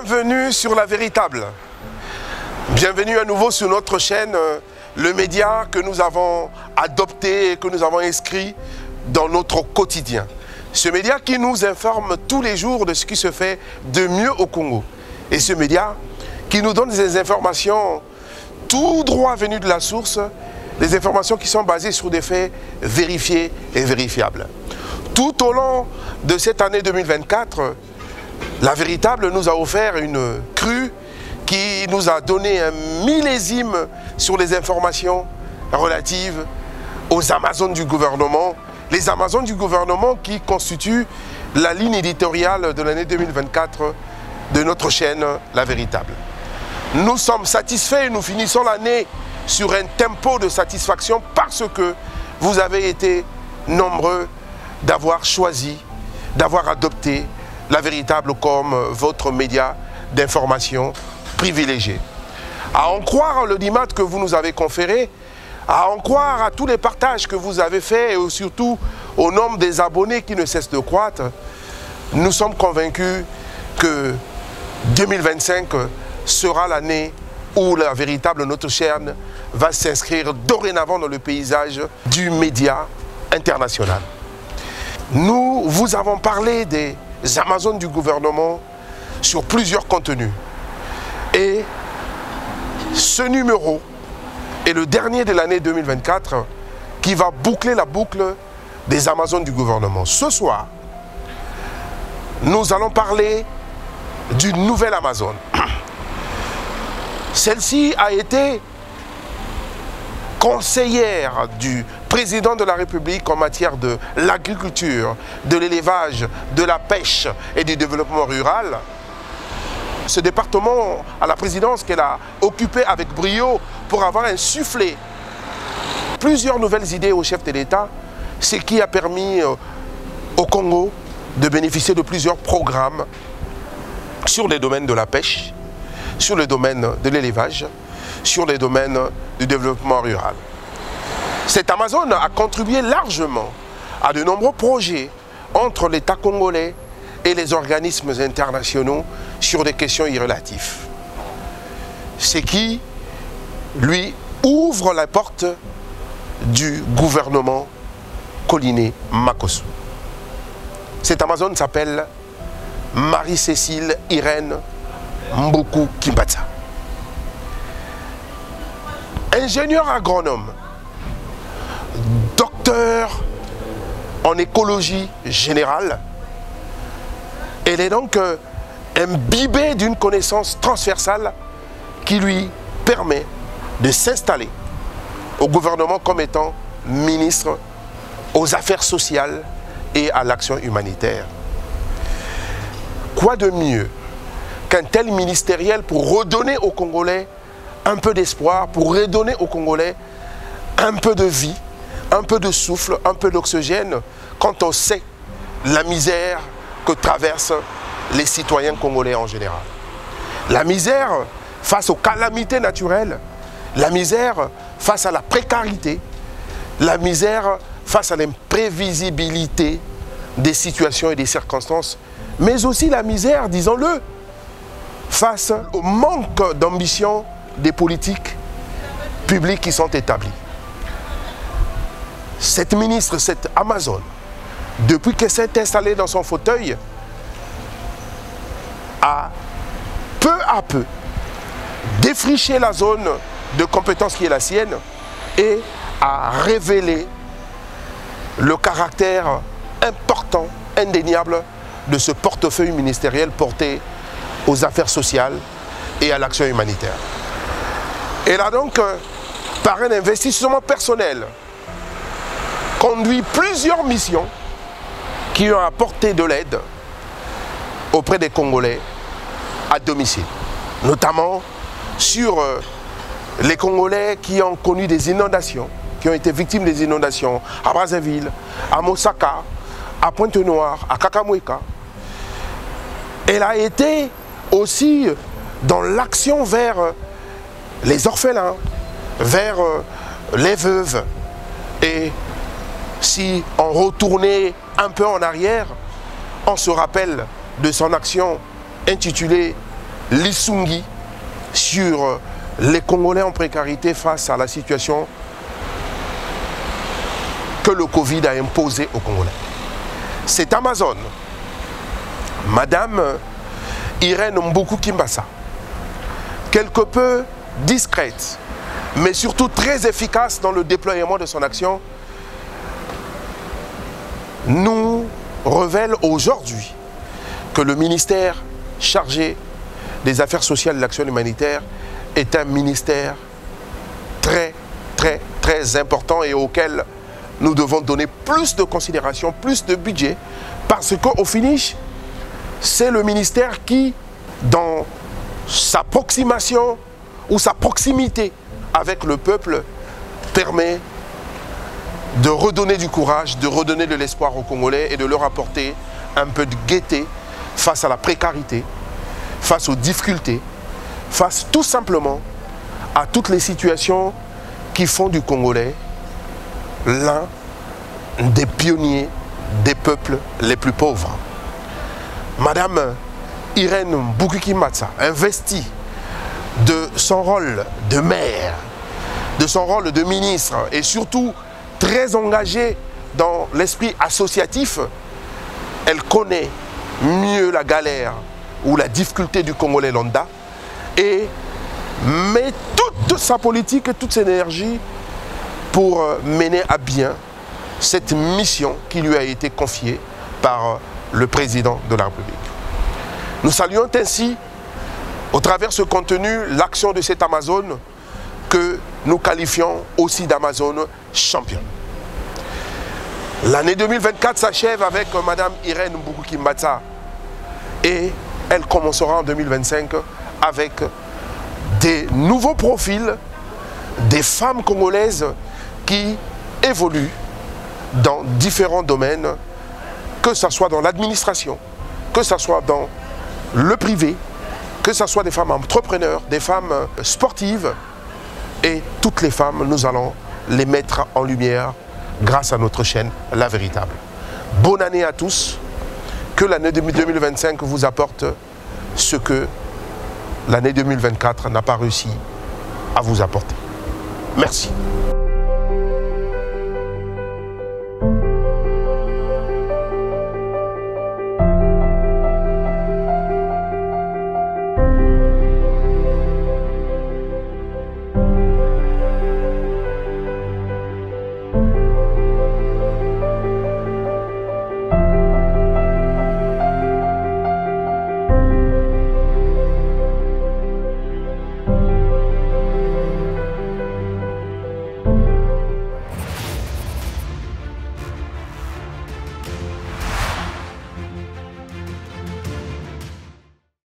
Bienvenue sur La Véritable. Bienvenue à nouveau sur notre chaîne, le média que nous avons adopté et que nous avons inscrit dans notre quotidien. Ce média qui nous informe tous les jours de ce qui se fait de mieux au Congo. Et ce média qui nous donne des informations tout droit venues de la source, des informations qui sont basées sur des faits vérifiés et vérifiables. Tout au long de cette année 2024, La Véritable nous a offert une crue qui nous a donné un millésime sur les informations relatives aux Amazones du gouvernement. Les Amazones du gouvernement qui constituent la ligne éditoriale de l'année 2024 de notre chaîne La Véritable. Nous sommes satisfaits et nous finissons l'année sur un tempo de satisfaction parce que vous avez été nombreux d'avoir choisi, d'avoir adopté La Véritable comme votre média d'information privilégié. À en croire le dimat que vous nous avez conféré, à en croire à tous les partages que vous avez faits et surtout au nombre des abonnés qui ne cessent de croître, nous sommes convaincus que 2025 sera l'année où La Véritable, notre chaîne, va s'inscrire dorénavant dans le paysage du média international. Nous vous avons parlé des Amazones du gouvernement sur plusieurs contenus. Et ce numéro est le dernier de l'année 2024 qui va boucler la boucle des Amazones du gouvernement. Ce soir, nous allons parler d'une nouvelle Amazone. Celle-ci a été conseillère du président de la République en matière de l'agriculture, de l'élevage, de la pêche et du développement rural. Ce département à la présidence qu'elle a occupé avec brio pour avoir insufflé plusieurs nouvelles idées au chef de l'État, ce qui a permis au Congo de bénéficier de plusieurs programmes sur les domaines de la pêche, sur le domaine de l'élevage, sur les domaines du développement rural. Cette Amazone a contribué largement à de nombreux projets entre l'État congolais et les organismes internationaux sur des questions irrelatives. Ce qui lui ouvre la porte du gouvernement Coliné Makosso. Cette Amazone s'appelle Marie-Cécile Irène Mbuku Kimbatsa. Ingénieur agronome, docteur en écologie générale, elle est donc imbibée d'une connaissance transversale qui lui permet de s'installer au gouvernement comme étant ministre aux affaires sociales et à l'action humanitaire. Quoi de mieux qu'un tel ministériel pour redonner aux Congolais un peu d'espoir, pour redonner aux Congolais un peu de vie, un peu de souffle, un peu d'oxygène quand on sait la misère que traversent les citoyens congolais en général. La misère face aux calamités naturelles, la misère face à la précarité, la misère face à l'imprévisibilité des situations et des circonstances, mais aussi la misère, disons-le, face au manque d'ambition des politiques publiques qui sont établies. Cette ministre, cette Amazone, depuis qu'elle s'est installée dans son fauteuil, a peu à peu défriché la zone de compétence qui est la sienne et a révélé le caractère important, indéniable de ce portefeuille ministériel porté aux affaires sociales et à l'action humanitaire. Elle a donc, par un investissement personnel, conduit plusieurs missions qui ont apporté de l'aide auprès des Congolais à domicile, notamment sur les Congolais qui ont connu des inondations, qui ont été victimes des inondations à Brazzaville, à Mosaka, à Pointe-Noire, à Kakamweka. Elle a été aussi dans l'action vers les orphelins, vers les veuves. Et si on retournait un peu en arrière, on se rappelle de son action intitulée Lissungi sur les Congolais en précarité face à la situation que le Covid a imposée aux Congolais. C'est Amazon, Madame Irène Mboukou Kimbassa, quelque peu discrète, mais surtout très efficace dans le déploiement de son action, nous révèle aujourd'hui que le ministère chargé des Affaires sociales et de l'action humanitaire est un ministère très important et auquel nous devons donner plus de considération, plus de budget, parce qu'au finish, c'est le ministère qui, dans sa approximation ou sa proximité avec le peuple, permet de redonner du courage, de redonner de l'espoir aux Congolais et de leur apporter un peu de gaieté face à la précarité, face aux difficultés, face tout simplement à toutes les situations qui font du Congolais l'un des pionniers des peuples les plus pauvres. Madame Irène Mboukou Kimbassa investit de son rôle de maire, de son rôle de ministre et surtout très engagée dans l'esprit associatif. Elle connaît mieux la galère ou la difficulté du Congolais lambda et met toute sa politique et toute son énergie pour mener à bien cette mission qui lui a été confiée par le président de la République. Nous saluons ainsi, au travers de ce contenu, l'action de cette Amazone que nous qualifions aussi d'Amazone championne. L'année 2024 s'achève avec Madame Irène Mboukou Kimbassa et elle commencera en 2025 avec des nouveaux profils, des femmes congolaises qui évoluent dans différents domaines, que ce soit dans l'administration, que ce soit dans le privé, que ce soit des femmes entrepreneurs, des femmes sportives, et toutes les femmes, nous allons les mettre en lumière grâce à notre chaîne La Véritable. Bonne année à tous, que l'année 2025 vous apporte ce que l'année 2024 n'a pas réussi à vous apporter. Merci.